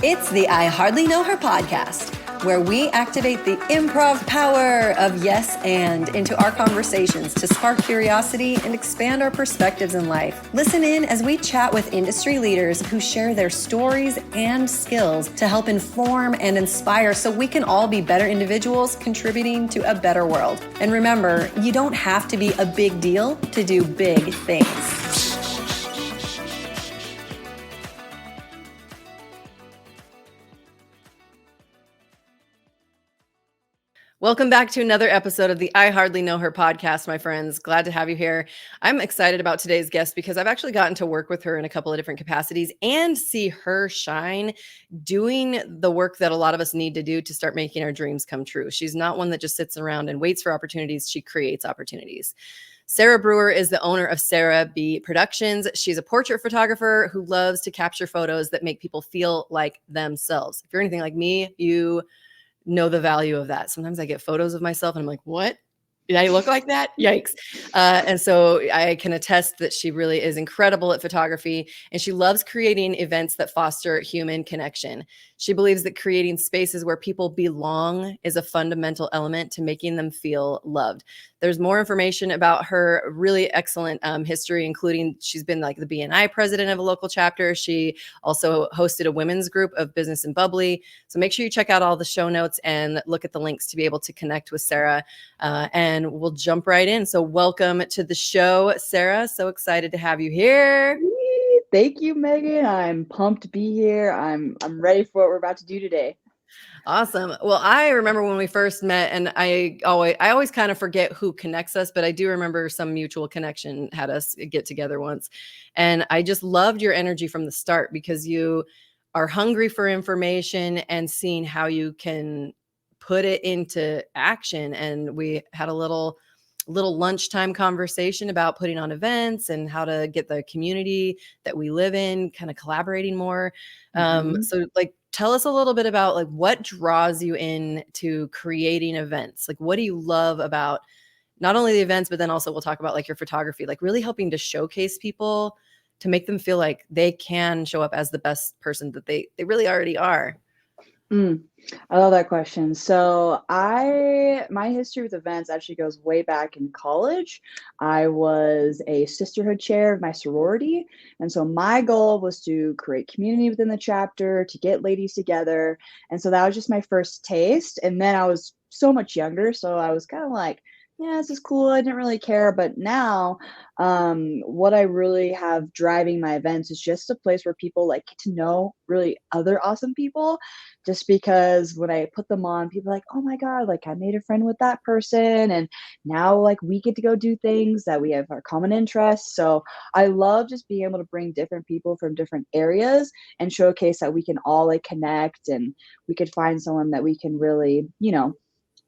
It's the I Hardly Know Her podcast, where we activate the improv power of yes and into our conversations to spark curiosity and expand our perspectives in life. Listen in as we chat with industry leaders who share their stories and skills to help inform and inspire so we can all be better individuals contributing to a better world. And remember, you don't have to be a big deal to do big things. Welcome back to another episode of the I Hardly Know Her podcast, my friends. Glad to have you here. I'm excited about today's guest because I've actually gotten to work with her in a couple of different capacities and see her shine doing the work that a lot of us need to do to start making our dreams come true. She's not one that just sits around and waits for opportunities. She creates opportunities. Sarah Brewer is the owner of Sarah B Productions. She's a portrait photographer who loves to capture photos that make people feel like themselves. If you're anything like me, you know the value of that. Sometimes I get photos of myself and I'm like, what? Did I look like that? Yikes. And so I can attest that she really is incredible at photography, and she loves creating events that foster human connection. She believes that creating spaces where people belong is a fundamental element to making them feel loved. There's more information about her really excellent history, including she's been like the BNI President of a local chapter. She also hosted a women's group of Business Bubbly. So make sure you check out all the show notes and look at the links to be able to connect with Sarah. And we'll jump right in. So welcome to the show, Sarah. So excited to have you here. Thank you, Megan. I'm pumped to be here. I'm ready for what we're about to do today. Awesome. Well, I remember when we first met, and I always kind of forget who connects us, but I do remember some mutual connection had us get together once. And I just loved your energy from the start because you are hungry for information and seeing how you can put it into action. And we had a little lunchtime conversation about putting on events and how to get the community that we live in kind of collaborating more. So like, tell us a little bit about like what draws you in to creating events. Like, what do you love about not only the events, but then also we'll talk about like your photography, like really helping to showcase people to make them feel like they can show up as the best person that they really already are. I love that question. So my history with events actually goes way back in college. I was a sisterhood chair of my sorority. And so my goal was to create community within the chapter, to get ladies together. And so that was just my first taste. And then I was so much younger. So I was kind of like, yeah, this is cool. I didn't really care. But now, what I really have driving my events is just a place where people like get to know really other awesome people. Just because when I put them on, people are like, oh my God, like I made a friend with that person. And now like we get to go do things that we have our common interests. So I love just being able to bring different people from different areas and showcase that we can all like connect and we could find someone that we can really,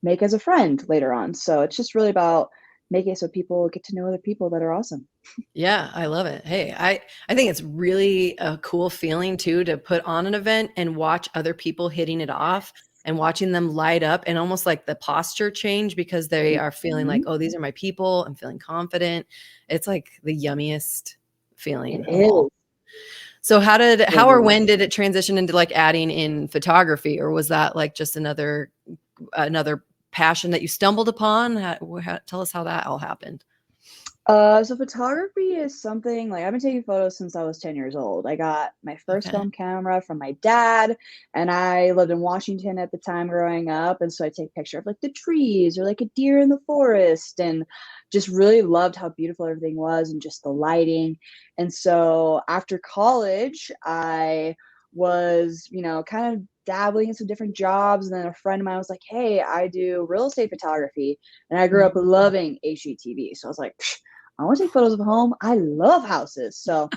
make as a friend later on. So it's just really about making it so people get to know other people that are awesome. Yeah, I love it. Hey, I think it's really a cool feeling too to put on an event and watch other people hitting it off and watching them light up and almost like the posture change because they are feeling like, oh, these are my people. I'm feeling confident. It's like the yummiest feeling of all. So how or when did it transition into like adding in photography, or was that like just another passion that you stumbled upon? Tell us how that all happened. So photography is something like I've been taking photos since I was 10 years old. I got my first film camera from my dad, and I lived in Washington at the time growing up. And so I take a picture of like the trees or like a deer in the forest and just really loved how beautiful everything was and just the lighting. And so after college, I was, kind of dabbling in some different jobs. And then a friend of mine was like, hey, I do real estate photography. And I grew up loving HGTV. So I was like, I want to take photos of home. I love houses. So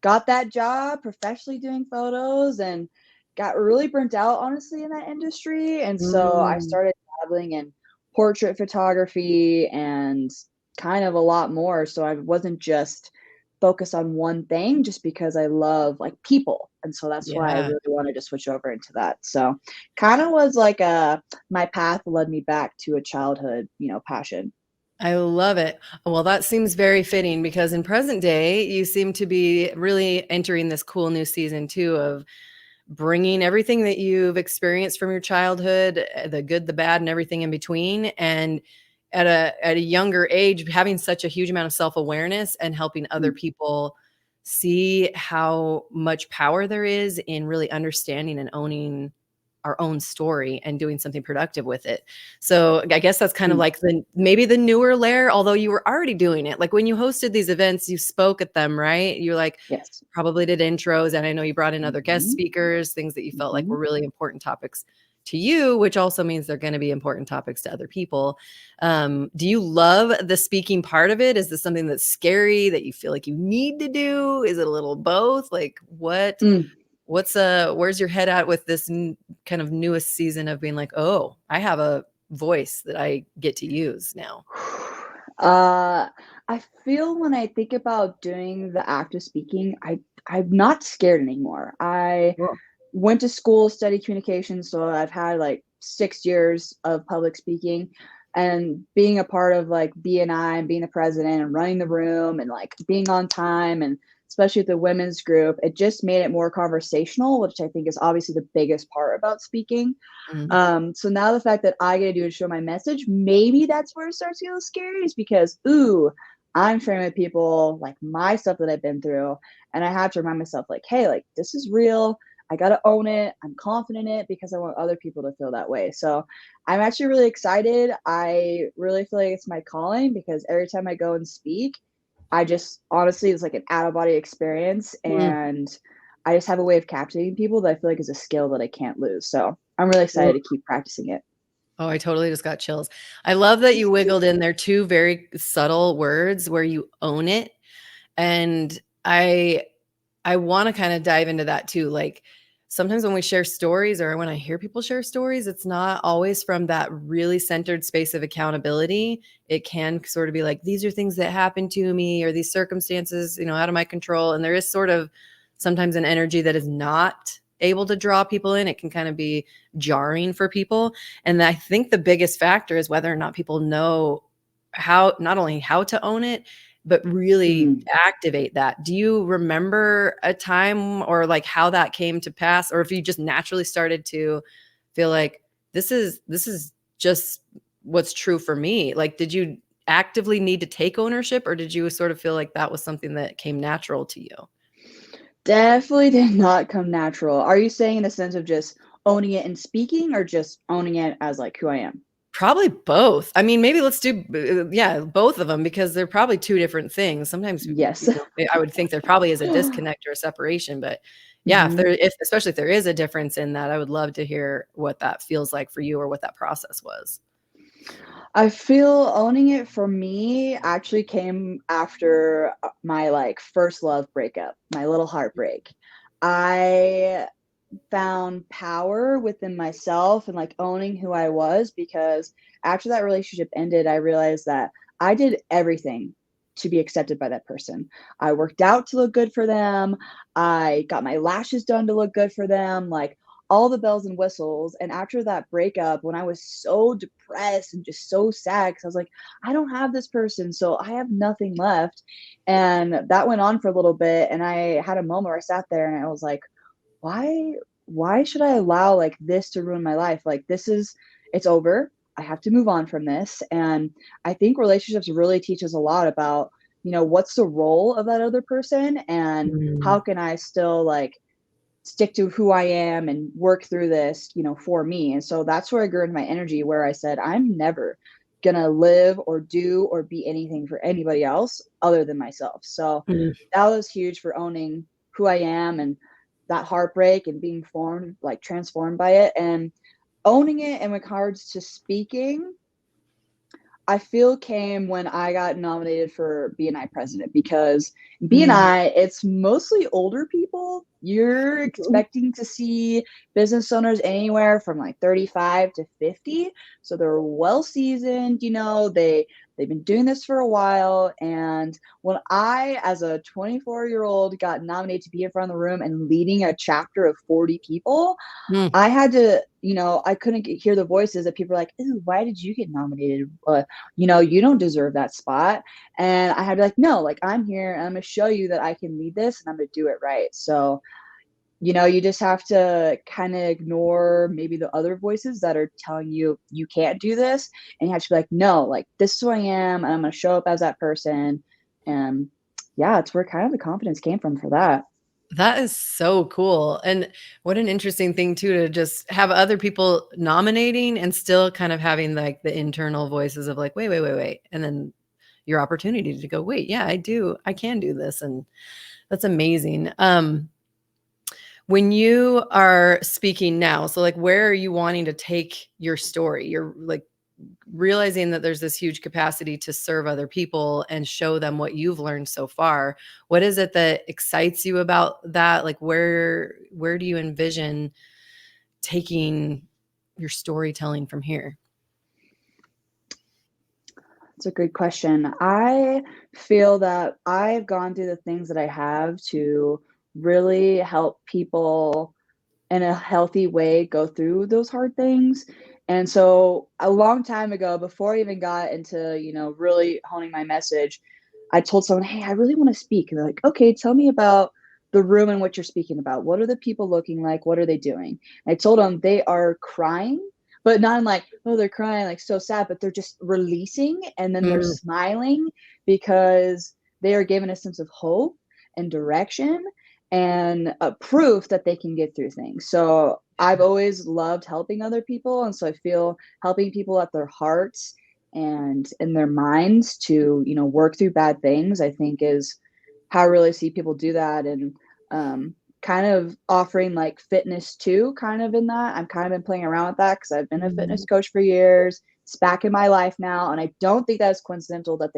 got that job professionally doing photos and got really burnt out, honestly, in that industry. And so I started dabbling in portrait photography and kind of a lot more. So I wasn't just focused on one thing just because I love like people. And so that's why I really wanted to switch over into that. So kind of was like my path led me back to a childhood, passion. I love it. Well, that seems very fitting because in present day, you seem to be really entering this cool new season too of bringing everything that you've experienced from your childhood, the good, the bad, and everything in between. And at a younger age, having such a huge amount of self-awareness and helping other people see how much power there is in really understanding and owning our own story and doing something productive with it. So I guess that's kind of like maybe the newer layer, although you were already doing it. Like when you hosted these events, you spoke at them, right? You like Yes. probably did intros, and I know you brought in other guest speakers, things that you felt like were really important topics to you, which also means they're going to be important topics to other people. Do you love the speaking part of it? Is this something that's scary that you feel like you need to do? Is it a little both? Like where's your head at with this kind of newest season of being like, oh, I have a voice that I get to use now? I feel when I think about doing the act of speaking, I'm not scared anymore. I Cool. went to school, studied communication, so I've had like 6 years of public speaking, and being a part of like BNI and being the president and running the room and like being on time, and especially with the women's group, it just made it more conversational, which I think is obviously the biggest part about speaking. Mhm. So now the fact that I get to do is show my message, maybe that's where it starts to get a little scary, is because, ooh, I'm sharing with people like my stuff that I've been through. And I have to remind myself, like, hey, like this is real. I got to own it. I'm confident in it because I want other people to feel that way. So I'm actually really excited. I really feel like it's my calling because every time I go and speak, I just honestly, it's like an out of body experience. Mm. And I just have a way of captivating people that I feel like is a skill that I can't lose. So I'm really excited to keep practicing it. Oh, I totally just got chills. I love that you wiggled in there two very subtle words where you own it. And I want to kind of dive into that too. Like sometimes when we share stories or when I hear people share stories, it's not always from that really centered space of accountability. It can sort of be like, these are things that happened to me or these circumstances, out of my control. And there is sort of sometimes an energy that is not able to draw people in. It can kind of be jarring for people. And I think the biggest factor is whether or not people know not only how to own it, but really Mm. activate that. Do you remember a time or like how that came to pass, or if you just naturally started to feel like this is just what's true for me? Like, did you actively need to take ownership, or did you sort of feel like that was something that came natural to you? Definitely did not come natural. Are you saying in the sense of just owning it and speaking, or just owning it as like who I am? Probably both. I mean, maybe let's do, yeah, both of them because they're probably two different things. Sometimes, Yes. I would think there probably is a disconnect or a separation, but yeah, Mhm. especially if there is a difference in that, I would love to hear what that feels like for you or what that process was. I feel owning it for me actually came after my like first love breakup, my little heartbreak. I found power within myself and like owning who I was, because after that relationship ended, I realized that I did everything to be accepted by that person. I worked out to look good for them. I got my lashes done to look good for them, like all the bells and whistles. And after that breakup, when I was so depressed and just so sad, because I was like, I don't have this person, so I have nothing left. And that went on for a little bit. And I had a moment where I sat there and I was like, why should I allow like this to ruin my life? Like it's over. I have to move on from this. And I think relationships really teach us a lot about, what's the role of that other person, and Mm. how can I still like stick to who I am and work through this, for me. And so that's where I grew into my energy, where I said, I'm never gonna live or do or be anything for anybody else other than myself. So Mm. that was huge for owning who I am, and that heartbreak and being transformed by it, and owning it in regards to speaking. I feel came when I got nominated for BNI President, because Mm. BNI, it's mostly older people. You're expecting to see business owners anywhere from like 35 to 50. So they're well seasoned, they've been doing this for a while. And when I, as a 24-year-old, got nominated to be in front of the room and leading a chapter of 40 people, Mm. I had to, I couldn't hear the voices that people were like, "Ooh, why did you get nominated? You don't deserve that spot." And I had to be like, no, like I'm here and I'm gonna show you that I can lead this and I'm gonna do it right. So you just have to kind of ignore maybe the other voices that are telling you you can't do this. And you have to be like, no, like this is who I am. And I'm going to show up as that person. And yeah, it's where kind of the confidence came from for that. That is so cool. And what an interesting thing too, to just have other people nominating and still kind of having like the internal voices of like, wait, wait, wait, wait. And then your opportunity to go, wait, yeah, I can do this. And that's amazing. When you are speaking now, so like, where are you wanting to take your story? You're like realizing that there's this huge capacity to serve other people and show them what you've learned so far. What is it that excites you about that? Like, where do you envision taking your storytelling from here? It's a good question. I feel that I've gone through the things that I have to really help people in a healthy way go through those hard things. And so a long time ago, before I even got into, really honing my message, I told someone, hey, I really want to speak. And they're like, okay, tell me about the room and what you're speaking about. What are the people looking like? What are they doing? And I told them they are crying, but not in like, oh, they're crying, like so sad, but they're just releasing and then they're Mm, smiling because they are given a sense of hope and direction and a proof that they can get through things. So I've always loved helping other people. And so I feel helping people at their hearts and in their minds to, work through bad things, I think is how I really see people do that. And kind of offering like fitness too, kind of in that. I've kind of been playing around with that because I've been a fitness mm, coach for years. It's back in my life now. And I don't think that's coincidental that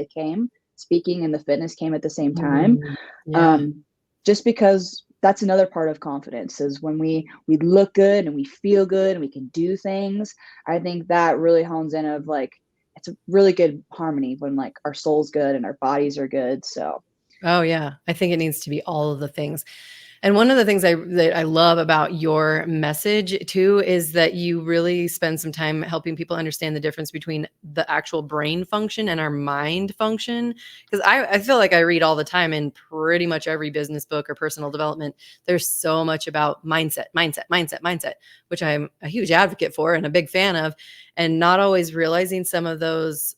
speaking and the fitness came at the same time. mm. Yeah. Um, just because that's another part of confidence is when we look good and we feel good and we can do things. I think that really hones in of like it's a really good harmony when like our soul's good and our bodies are good. So Oh yeah. I think it needs to be all of the things. And one of the things that I love about your message too is that you really spend some time helping people understand the difference between the actual brain function and our mind function. Because I feel like I read all the time in pretty much every business book or personal development. There's so much about mindset, which I'm a huge advocate for and a big fan of, and not always realizing some of those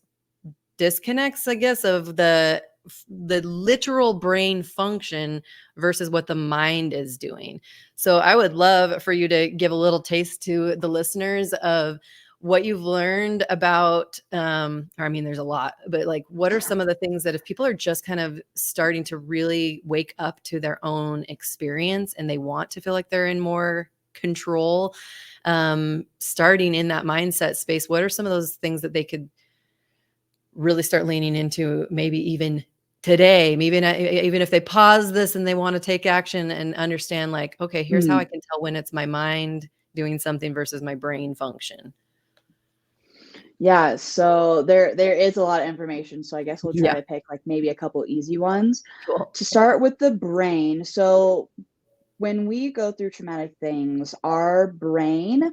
disconnects, I guess, of the literal brain function versus what the mind is doing. So I would love for you to give a little taste to the listeners of what you've learned about or I mean there's a lot, but like what are some of the things that if people are just kind of starting to really wake up to their own experience and they want to feel like they're in more control, starting in that mindset space, what are some of those things that they could really start leaning into maybe even today, maybe not, even if they pause this and they want to take action and understand like, okay, here's how I can tell when it's my mind doing something versus my brain function. yeah, so there is a lot of information. So I guess we'll try Yeah. to pick like maybe a couple easy ones. Cool. To start with the brain. So when we go through traumatic things, our brain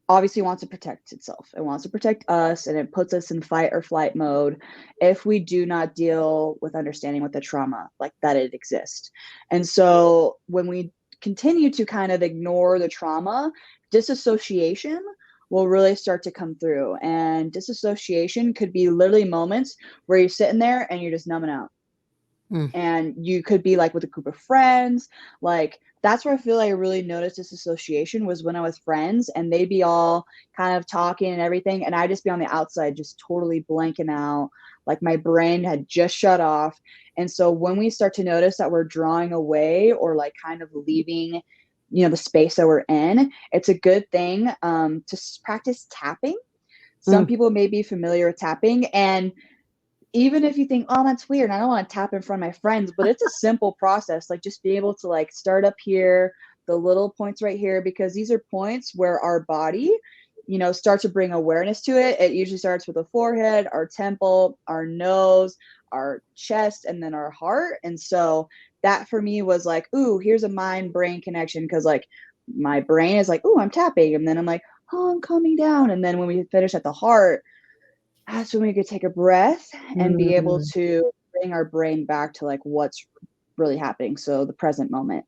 obviously wants to protect itself. It wants to protect us and it puts us in fight or flight mode if we do not deal with understanding what the trauma, like that it exists. And so when we continue to kind of ignore the trauma, disassociation will really start to come through. And disassociation could be literally moments where you're sitting there and you're just numbing out Mm. and you could be like with a group of friends. Like that's where I feel like I really noticed this association was when I was friends and they'd be all kind of talking and everything and I'd just be on the outside just totally blanking out, like my brain had just shut off. And so when we start to notice that we're drawing away or like kind of leaving the space that we're in, it's a good thing to practice tapping. Some Mm. people may be familiar with tapping, and even if you think, oh, that's weird, I don't want to tap in front of my friends, but it's a simple process. Like just be able to like start up here, the little points right here, because these are points where our body, start to bring awareness to it. It usually starts with the forehead, our temple, our nose, our chest, and then our heart. And so that for me was like, ooh, here's a mind brain connection. Cause like my brain is like, ooh, I'm tapping. And then I'm like, oh, I'm calming down. And then when we finish at the heart, that's when we could take a breath and be able Mm. to bring our brain back to like what's really happening. So the present moment.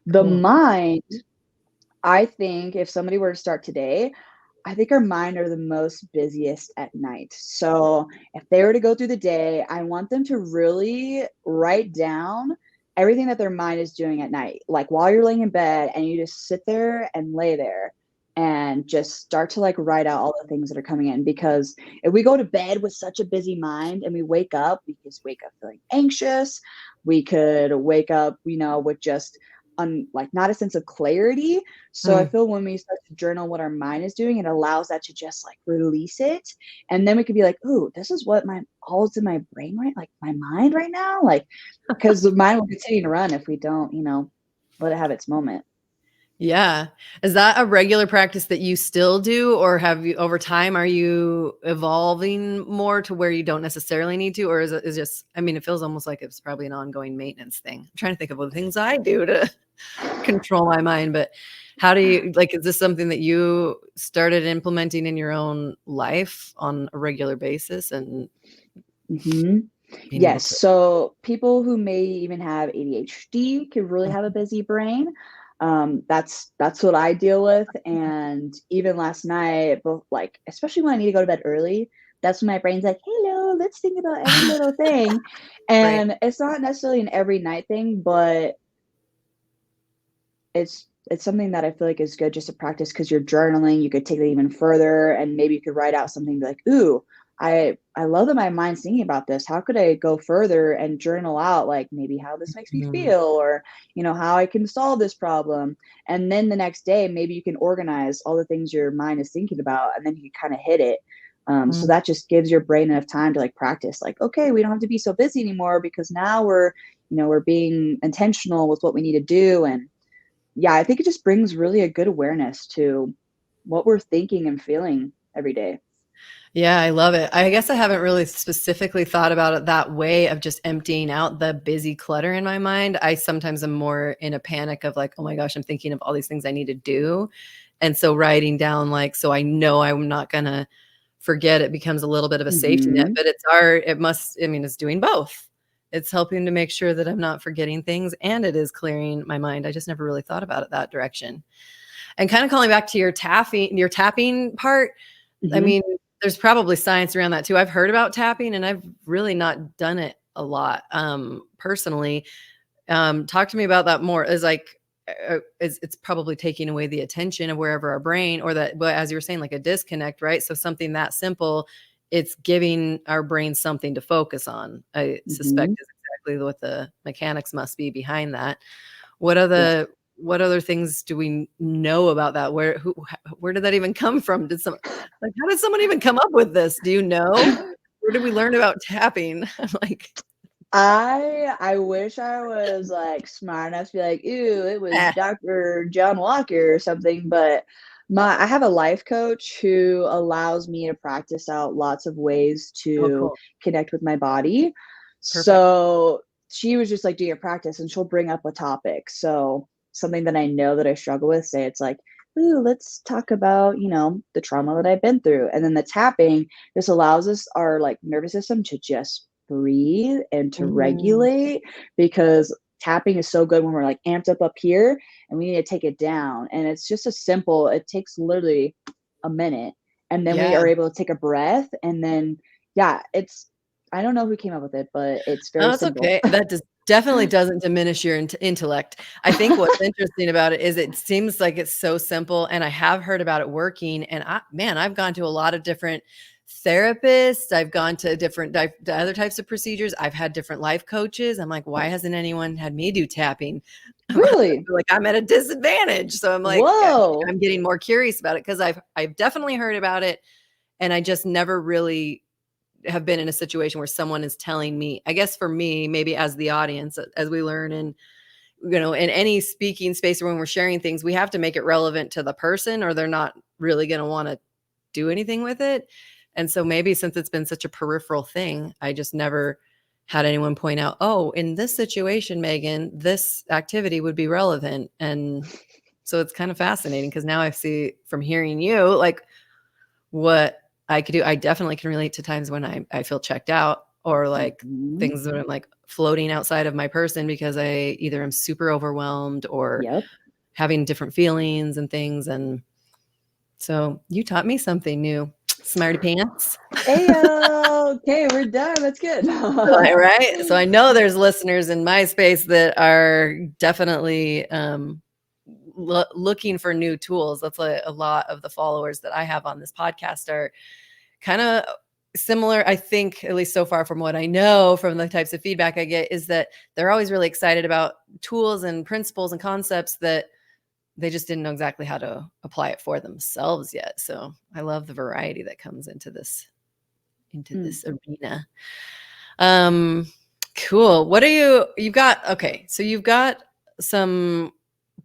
The Cool. mind, I think if somebody were to start today, I think our mind are the most busiest at night. So if they were to go through the day, I want them to really write down everything that their mind is doing at night. Like while you're laying in bed and you just sit there and lay there and just start to like write out all the things that are coming in. Because if we go to bed with such a busy mind and we wake up, we just wake up feeling anxious. We could wake up, with just like not a sense of clarity. So I Mm. feel when we start to journal what our mind is doing, it allows that to just like release it. And then we could be like, ooh, this is what all's in my brain, right? Like my mind right now. Like, because the mind will continue to run if we don't, let it have its moment. Yeah. Is that a regular practice that you still do, or have you over time, are you evolving more to where you don't necessarily need to, or is it just, I mean, it feels almost like it's probably an ongoing maintenance thing. I'm trying to think of what things I do to control my mind, but how do you, like, is this something that you started implementing in your own life on a regular basis and Hmm. being able Yes. to? So people who may even have ADHD could really have a busy brain. That's what I deal with. And even last night, both like especially when I need to go to bed early, that's when my brain's like, "Hello, let's think about every little thing." Right. And it's not necessarily an every night thing, but it's something that I feel like is good just to practice because you're journaling. You could take it even further, and maybe you could write out something like, "Ooh, I love that my mind's thinking about this. How could I go further and journal out like maybe how this makes me Mhm. feel, or how I can solve this problem?" And then the next day, maybe you can organize all the things your mind is thinking about, and then you can kind of hit it. So Mm. that just gives your brain enough time to like practice. Like, okay, we don't have to be so busy anymore because now we're being intentional with what we need to do. And yeah, I think it just brings really a good awareness to what we're thinking and feeling every day. Yeah, I love it. I guess I haven't really specifically thought about it that way of just emptying out the busy clutter in my mind. I sometimes am more in a panic of like, oh my gosh, I'm thinking of all these things I need to do. And so writing down like, so I know I'm not gonna forget, it becomes a little bit of a safety net, Mhm. but I mean, it's doing both. It's helping to make sure that I'm not forgetting things and it is clearing my mind. I just never really thought about it that direction. And kind of calling back to your tapping part, I Mhm. mean, there's probably science around that too. I've heard about tapping and I've really not done it a lot, personally. Talk to me about that more. Is like, it's probably taking away the attention of wherever our brain, or that, but as you were saying, like a disconnect, right? So something that simple, it's giving our brain something to focus on. I suspect Mhm. is exactly what the mechanics must be behind that. What are Yes. the what other things do we know about that? Where did that even come from? How did someone even come up with this? Do you know? Where did we learn about tapping? I'm like, I wish I was, like, smart enough to be like, "Ew, it was "Eh." Dr. John Walker or something," but I have a life coach who allows me to practice out lots of ways Oh, to cool. connect with my body. Perfect. So, she was just like, "Do your practice," and she'll bring up a topic. So, something that I know that I struggle with, say it's like, "Ooh, let's talk about, the trauma that I've been through," and then the tapping just allows us our, like, nervous system to just breathe and to Mm, regulate, because tapping is so good when we're like amped up here and we need to take it down. And it's just a simple, it takes literally a minute. And then we yeah. are able to take a breath. And then, yeah, I don't know who came up with it, but it's very Oh, it's simple. okay. That definitely doesn't diminish your intellect. I think what's interesting about it is it seems like it's so simple, and I have heard about it working. And I've gone to a lot of different therapists. I've gone to different other types of procedures. I've had different life coaches. I'm like, why hasn't anyone had me do tapping? I Really? feel like I'm at a disadvantage. So I'm like, Whoa. I'm getting more curious about it because I've definitely heard about it, and I just never really have been in a situation where someone is telling me. I guess for me, maybe as the audience, as we learn, and in any speaking space or when we're sharing things, we have to make it relevant to the person or they're not really going to want to do anything with it. And so maybe since it's been such a peripheral thing, I just never had anyone point out, oh, in this situation, Megan, this activity would be relevant. And so it's kind of fascinating because now I see from hearing you, like, what I could do. I definitely can relate to times when I feel checked out or like Mhm. things that I'm like floating outside of my person because I either am super overwhelmed or Yep. having different feelings and things. And so you taught me something new, smarty pants. Ayo. Okay, we're done. That's good. Right. So I know there's listeners in my space that are definitely looking for new tools. That's a lot of the followers that I have on this podcast are kind of similar. I think, at least so far from what I know from the types of feedback I get, is that they're always really excited about tools and principles and concepts that they just didn't know exactly how to apply it for themselves yet. So I love the variety that comes into this arena. Cool. What are you've got, okay. So you've got some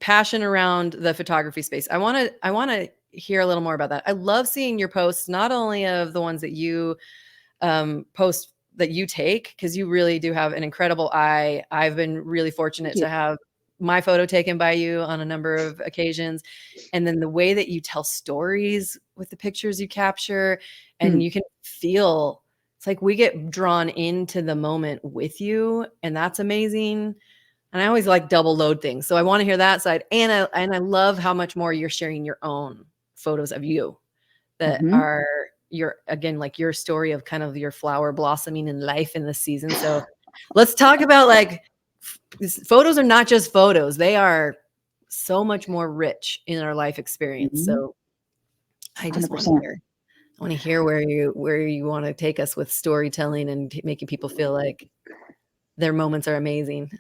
passion around the photography space. I want to hear a little more about that. I love seeing your posts, not only of the ones that you post that you take, because you really do have an incredible eye. I've been really fortunate Thank you. to have my photo taken by you on a number of occasions. And then the way that you tell stories with the pictures you capture, and you can feel, it's like we get drawn into the moment with you, and that's amazing. And I always like double load things. So I want to hear that side. And I love how much more you're sharing your own photos of you that Mhm. are your, again, like your story of kind of your flower blossoming in life in the season. So let's talk about like photos are not just photos. They are so much more rich in our life experience. Mhm. So I just want to 100%. hear, where you want to take us with storytelling and making people feel like their moments are amazing.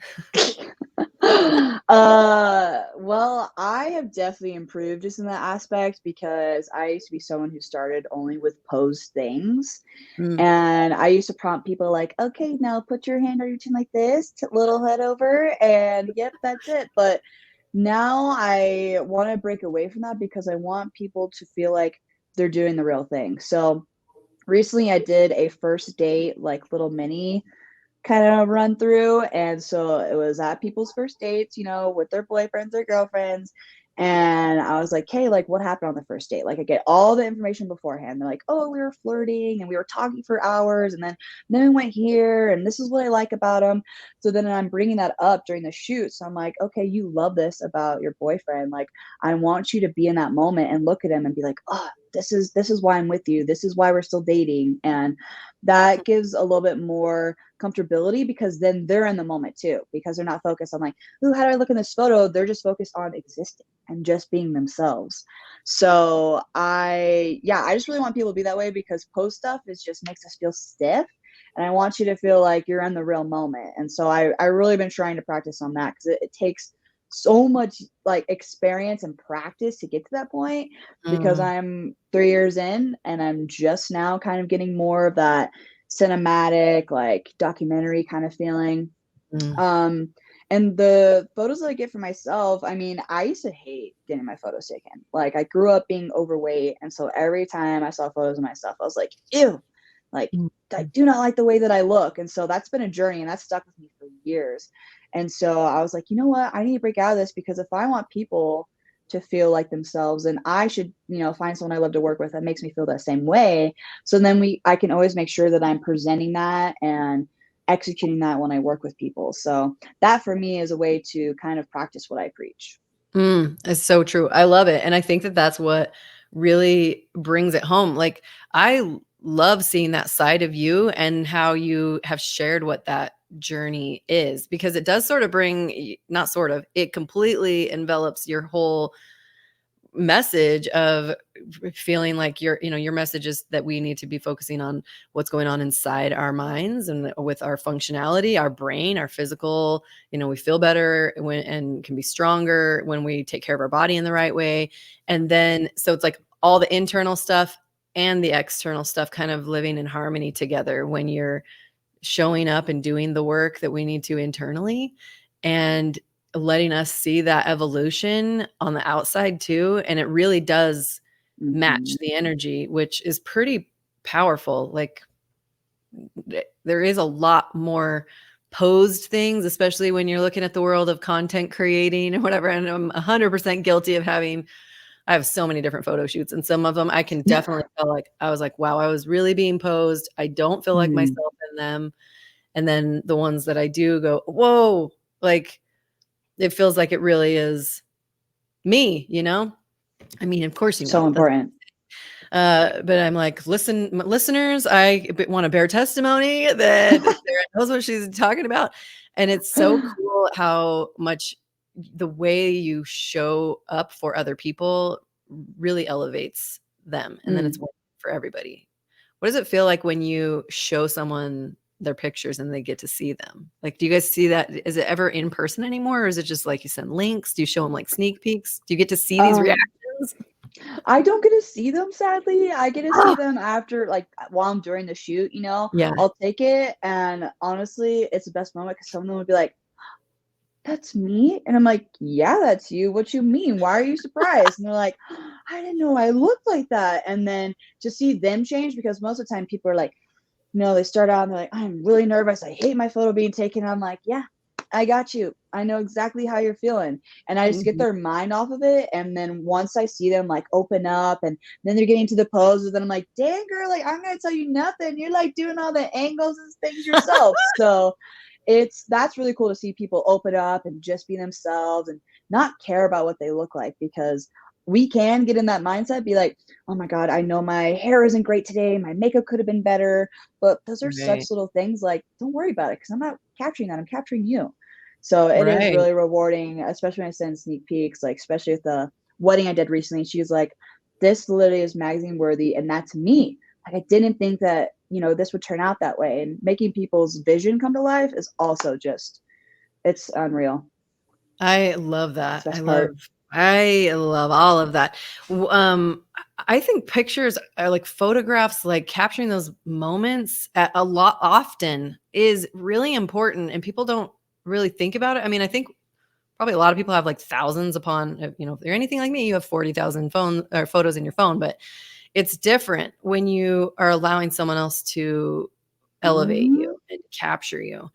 Well, I have definitely improved just in that aspect because I used to be someone who started only with posed things. Mm, And I used to prompt people like, okay, now put your hand on your chin like this, little head over, and yep, that's it. But now I want to break away from that because I want people to feel like they're doing the real thing. So recently I did a first date, like little mini kind of run through. And so it was at people's first dates, with their boyfriends or girlfriends. And I was like, hey, like, what happened on the first date? Like, I get all the information beforehand. They're like, oh, we were flirting and we were talking for hours. And then we went here. And this is what I like about him. So then I'm bringing that up during the shoot. So I'm like, okay, you love this about your boyfriend. Like, I want you to be in that moment and look at him and be like, oh, this is why I'm with you. This is why we're still dating. And that gives a little bit more comfortability because then they're in the moment too, because they're not focused on like, ooh, how do I look in this photo? They're just focused on existing and just being themselves. So I just really want people to be that way because post stuff is just makes us feel stiff. And I want you to feel like you're in the real moment. And so I really been trying to practice on that because it takes so much like experience and practice to get to that point because mm, I'm 3 years in and I'm just now kind of getting more of that cinematic, like documentary kind of feeling. mm, Um, and the photos that I get for myself, I mean, I used to hate getting my photos taken. Like I grew up being overweight, and so every time I saw photos of myself, I was like, ew, like mm, I do not like the way that I look. And so that's been a journey and that's stuck with me for years. And so I was like, you know what? I need to break out of this because if I want people to feel like themselves, and I should, find someone I love to work with that makes me feel that same way. So then I can always make sure that I'm presenting that and executing that when I work with people. So that for me is a way to kind of practice what I preach. It's so true. I love it. And I think that that's what really brings it home. Like love seeing that side of you and how you have shared what that journey is, because it does sort of not sort of, it completely envelops your whole message of feeling like your message is that we need to be focusing on what's going on inside our minds and with our functionality, our brain, our physical, we feel better and can be stronger when we take care of our body in the right way. And then, so it's like all the internal stuff and the external stuff kind of living in harmony together when you're showing up and doing the work that we need to internally, and letting us see that evolution on the outside too. And it really does match Mhm. the energy, which is pretty powerful. Like there is a lot more posed things, especially when you're looking at the world of content creating and whatever. And I'm 100% guilty of having I have so many different photo shoots, and some of them I can definitely feel like I was like, wow, I was really being posed. I don't feel like Mm. myself in them. And then the ones that I do go, whoa, like it feels like it really is me, you know? I mean, of course, you So know, that's, important. but I'm like, listeners, I want to bear testimony that Sarah knows what she's talking about. And it's so cool how much the way you show up for other people really elevates them. And then it's Mm. working for everybody. What does it feel like when you show someone their pictures and they get to see them? Like, do you guys see that? Is it ever in person anymore? Or is it just like you send links? Do you show them like sneak peeks? Do you get to see these Um, reactions? I don't get to see them, sadly. I get to see them after, like, while I'm during the shoot, Yeah. I'll take it, and honestly, it's the best moment because someone would be like, "That's me?" And I'm like, "Yeah, that's you. What you mean? Why are you surprised?" And they're like, "I didn't know I looked like that." And then to see them change, because most of the time people are like, they start out and they're like, "I'm really nervous. I hate my photo being taken." I'm like, "Yeah, I got you. I know exactly how you're feeling." And I just get Mhm. their mind off of it. And then once I see them like open up and then they're getting to the poses, then I'm like, "Dang, girl, like I'm gonna tell you nothing. You're like doing all the angles and things yourself." So that's really cool to see people open up and just be themselves and not care about what they look like, because we can get in that mindset, be like, "Oh my God, I know my hair isn't great today. My makeup could have been better." But those are Right. such little things, like, don't worry about it because I'm not capturing that. I'm capturing you. So it is Right. really rewarding, especially when I send sneak peeks, like, especially with the wedding I did recently. She was like, "This literally is magazine worthy." And that's me. Like, I didn't think that, this would turn out that way. And making people's vision come to life is also just, it's unreal. I love It's that. the I best love part. I love all of that. I think pictures are like photographs, like capturing those moments a lot often is really important, and people don't really think about it. I mean, I think probably a lot of people have like thousands upon, if they're anything like me, you have 40,000 phone or photos in your phone, but it's different when you are allowing someone else to elevate Mhm. you and capture you.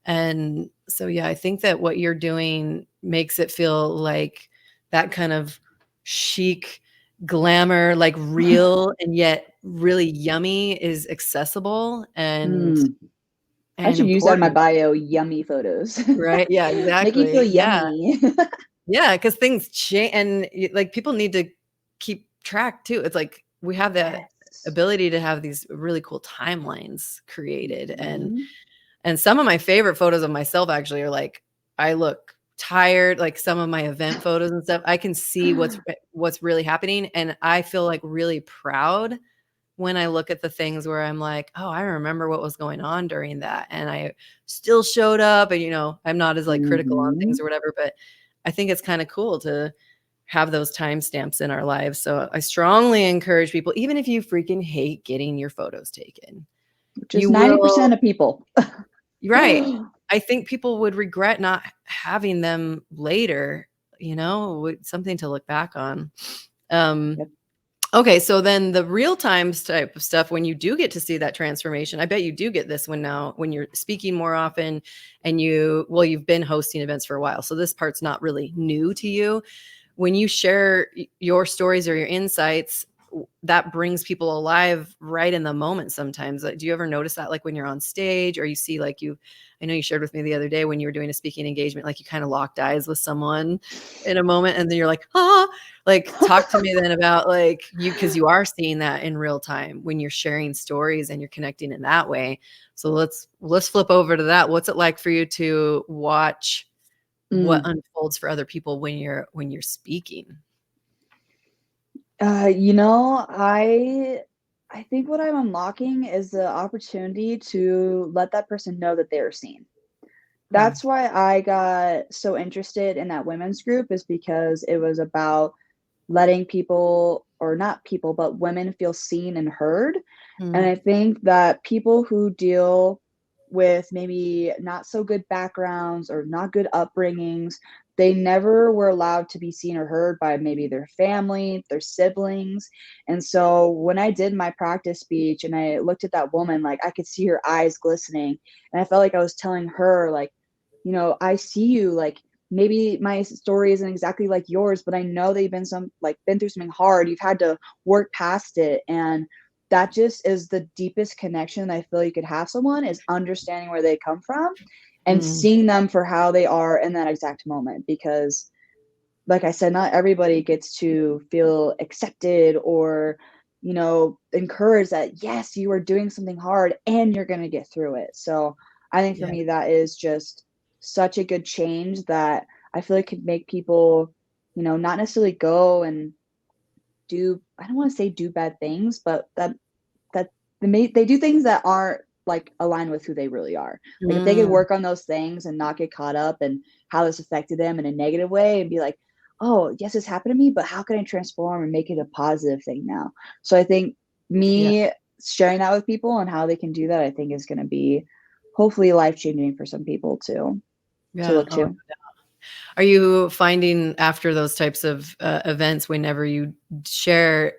And so, yeah, I think that what you're doing makes it feel like that kind of chic glamour, like real and yet really yummy is accessible and Mm. I and should use that in my important, bio, yummy photos. right? Yeah, Make me feel exactly. Yeah. yummy. Yeah, because things change and like people need to keep track too. It's like we have the Yes. ability to have these really cool timelines created, and Mhm. some of my favorite photos of myself actually are like I look tired, like some of my event photos and stuff. I can see what's really happening, and I feel like really proud when I look at the things where I'm like, "Oh, I remember what was going on during that, and I still showed up," and, I'm not as, like, critical on things Mhm. or whatever, but I think it's kinda cool to have those timestamps in our lives, so I strongly encourage people, even if you freaking hate getting your photos taken, Which is you will. 90% of people. Right. I think people would regret not having them later, something to look back on. Um Yep. Okay, so then the real times type of stuff, when you do get to see that transformation, I bet you do get this one now when you're speaking more often and you've been hosting events for a while. So this part's not really new to you. When you share your stories or your insights, that brings people alive right in the moment sometimes. Like, do you ever notice that, like when you're on stage or you see I know you shared with me the other day when you were doing a speaking engagement, like you kind of locked eyes with someone in a moment and then you're like, ah, like talk to me then about like because you are seeing that in real time when you're sharing stories and you're connecting in that way. So let's flip over to that. What's it like for you to watch what Mm. unfolds for other people when you're speaking? I think what I'm unlocking is the opportunity to let that person know that they are seen. Mm, That's why I got so interested in that women's group, is because it was about letting people, or not people, but women feel seen and heard. And mm, I think that people who deal with maybe not so good backgrounds or not good upbringings, they never were allowed to be seen or heard by maybe their family, their siblings. And so when I did my practice speech and I looked at that woman, like I could see her eyes glistening. And I felt like I was telling her, like, I see you, like, maybe my story isn't exactly like yours, but I know that you've been through something hard. You've had to work past it. And that just is the deepest connection I feel you could have someone, is understanding where they come from and Mm, seeing them for how they are in that exact moment. Because like I said, not everybody gets to feel accepted or, encouraged that, yes, you are doing something hard and you're going to get through it. So I think for yeah. me, that is just such a good change that I feel like could make people, not necessarily go and I don't want to say do bad things, but that they do things that aren't like aligned with who they really are. Like if they could Mm, work on those things and not get caught up in how this affected them in a negative way and be like, oh, yes, this happened to me, but how can I transform and make it a positive thing now? So I think yeah. me sharing that with people and how they can do that, I think is going to be hopefully life changing for some people to Yeah. look Oh, to. are you finding after those types of events, whenever you share,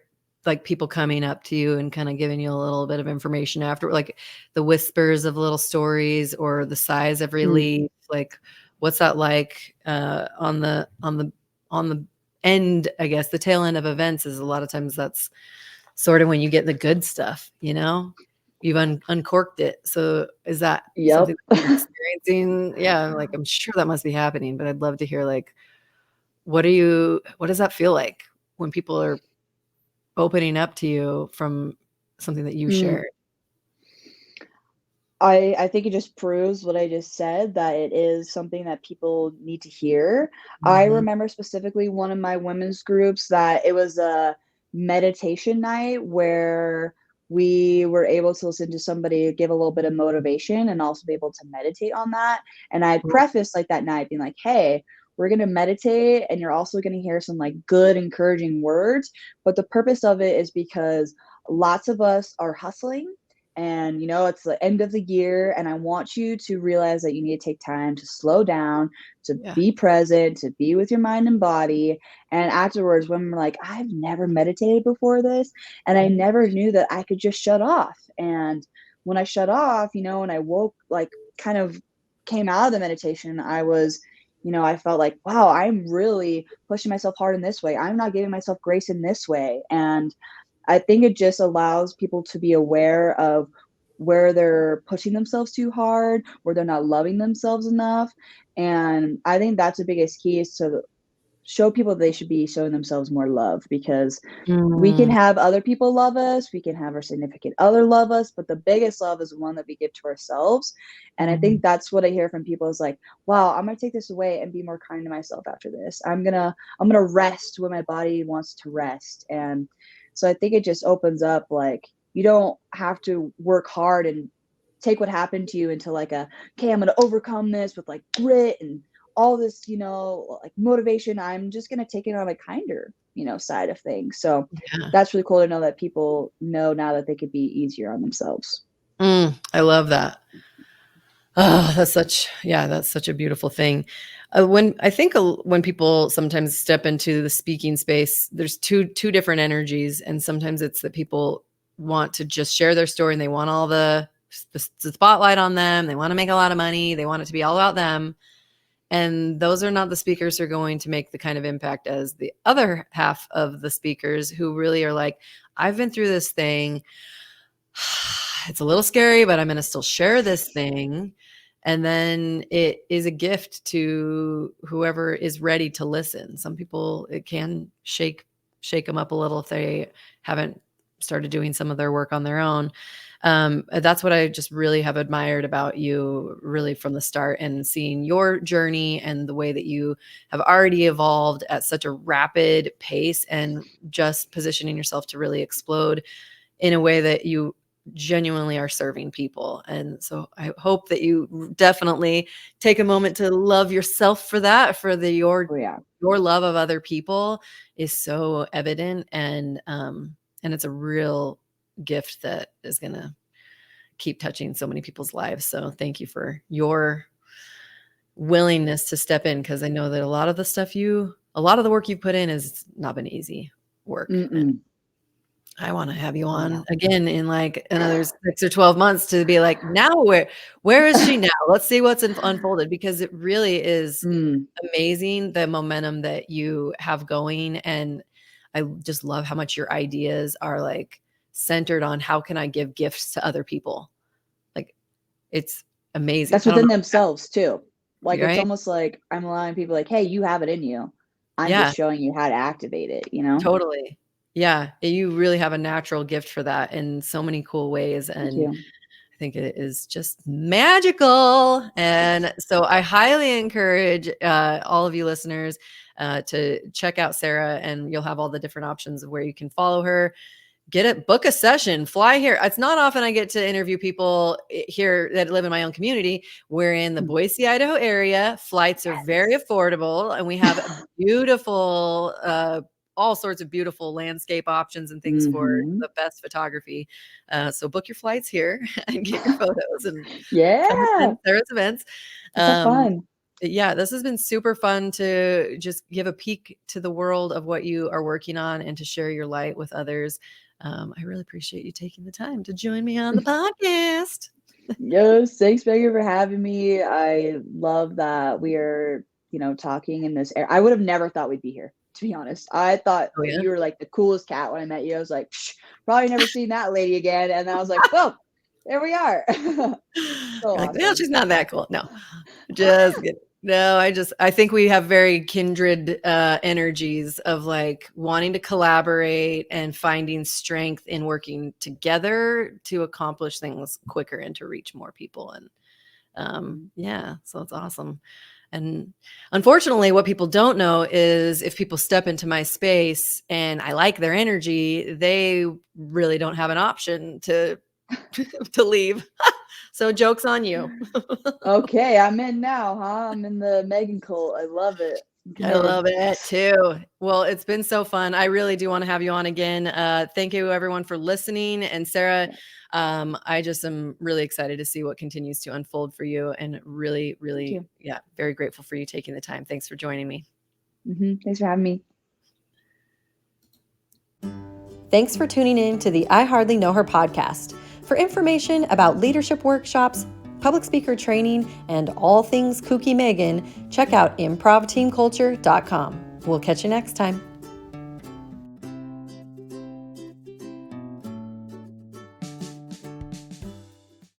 like people coming up to you and kind of giving you a little bit of information after, like the whispers of little stories or the sighs of Mm. relief? Like, what's that like on the end? I guess the tail end of events is a lot of times that's sort of when you get the good stuff. You've uncorked it. So is that Yep. something that you're experiencing? Yeah, like I'm sure that must be happening, but I'd love to hear like what does that feel like when people are opening up to you from something that you Mm. shared? I think it just proves what I just said, that it is something that people need to hear. I Mhm. remember specifically one of my women's groups that it was a meditation night where we were able to listen to somebody give a little bit of motivation and also be able to meditate on that. And I prefaced like that night being like, hey, we're going to meditate and you're also going to hear some like good encouraging words. But the purpose of it is because lots of us are hustling and it's the end of the year, and I want you to realize that you need to take time to slow down, to Yeah. be present, to be with your mind and body. And afterwards, when we're like, I've never meditated before this, and I Mhm. never knew that I could just shut off. And when I shut off, and I woke, like, kind of came out of the meditation, I felt like, wow, I'm really pushing myself hard in this way. I'm not giving myself grace in this way. And I think it just allows people to be aware of where they're pushing themselves too hard, where they're not loving themselves enough. And I think that's the biggest key, is to show people they should be showing themselves more love, because we can Mm, have other people love us, we can have our significant other love us, but the biggest love is the one that we give to ourselves. And I think mhm. that's what I hear from people, is like, wow, I'm gonna take this away and be more kind to myself after this. I'm gonna rest when my body wants to rest. And so I think it just opens up, like, you don't have to work hard and take what happened to you into like okay, I'm gonna overcome this with like grit and all this, like motivation. I'm just gonna take it on a kinder, side of things. So Yeah. that's really cool to know that people know now that they could be easier on themselves. I love that. Oh, that's such a beautiful thing. When I think when people sometimes step into the speaking space, there's two different energies, and sometimes it's that people want to just share their story and they want all the spotlight on them. They want to make a lot of money. They want it to be all about them. And those are not the speakers who are going to make the kind of impact as the other half of the speakers, who really are like, I've been through this thing. It's a little scary, but I'm going to still share this thing. And then it is a gift to whoever is ready to listen. Some people, it can shake them up a little if they haven't started doing some of their work on their own. That's what I just really have admired about you, really from the start, and seeing your journey and the way that you have already evolved at such a rapid pace, and just positioning yourself to really explode in a way that you genuinely are serving people. And so I hope that you definitely take a moment to love yourself for that, for Oh yeah. your love of other people is so evident, and it's a real gift that is going to keep touching so many people's lives. So thank you for your willingness to step in, because I know that a lot of the work you've put in has not been easy work. Mm-mm. I want to have you I on know. again in like another 6 or 12 months to be like, now where is she now? Let's see what's unfolded, because it really is Mm, amazing the momentum that you have going. And I just love how much your ideas are like centered on how can I give gifts to other people? Like, it's amazing. that's I don't within know. themselves too. Like, it's Right? almost like I'm allowing people like, "Hey, you have it in you. I'm Yeah, just showing you how to activate it," you know? totally. Yeah. You really have a natural gift for that in so many cool ways. Thank And you. I think it is just magical. And so I highly encourage all of you listeners to check out Sarah, and you'll have all the different options of where you can follow her. Get it, book a session, fly here. It's not often I get to interview people here that live in my own community. We're in the Mm, Boise, Idaho area. Flights are very affordable, and we have a beautiful, all sorts of beautiful landscape options and things for mhm. the best photography. So book your flights here and get your photos and come Yeah, attend Sarah's events. let's have Um, fun. yeah, this has been super fun to just give a peek to the world of what you are working on and to share your light with others. I really appreciate you taking the time to join me on the podcast. Yes, thanks, Megan, for having me. I love that we are, talking in this air. I would have never thought we'd be here, to be honest. I thought Oh, yeah? you were like the coolest cat when I met you. I was like, "Psh, probably never seen that lady again." And then I was like, well, there we are. So You're like, "Well, awesome. she's not that cool." No, just kidding. No, I think we have very kindred energies of like wanting to collaborate and finding strength in working together to accomplish things quicker and to reach more people. And yeah, so it's awesome. And unfortunately, what people don't know is if people step into my space and I like their energy, they really don't have an option to to leave. So joke's on you. Okay, I'm in now, huh? I'm in the Megan cult. I love it. I'm I committed. love it too. Well, it's been so fun. I really do want to have you on again. Thank you everyone for listening. And Sarah, Yeah, I just am really excited to see what continues to unfold for you, and really, thank really, you. yeah, very grateful for you taking the time. Thanks for joining me. Thanks for having me. Thanks for tuning in to the I Hardly Know Her podcast. For information about leadership workshops, public speaker training, and all things kooky Megan, check out improvteamculture.com. We'll catch you next time.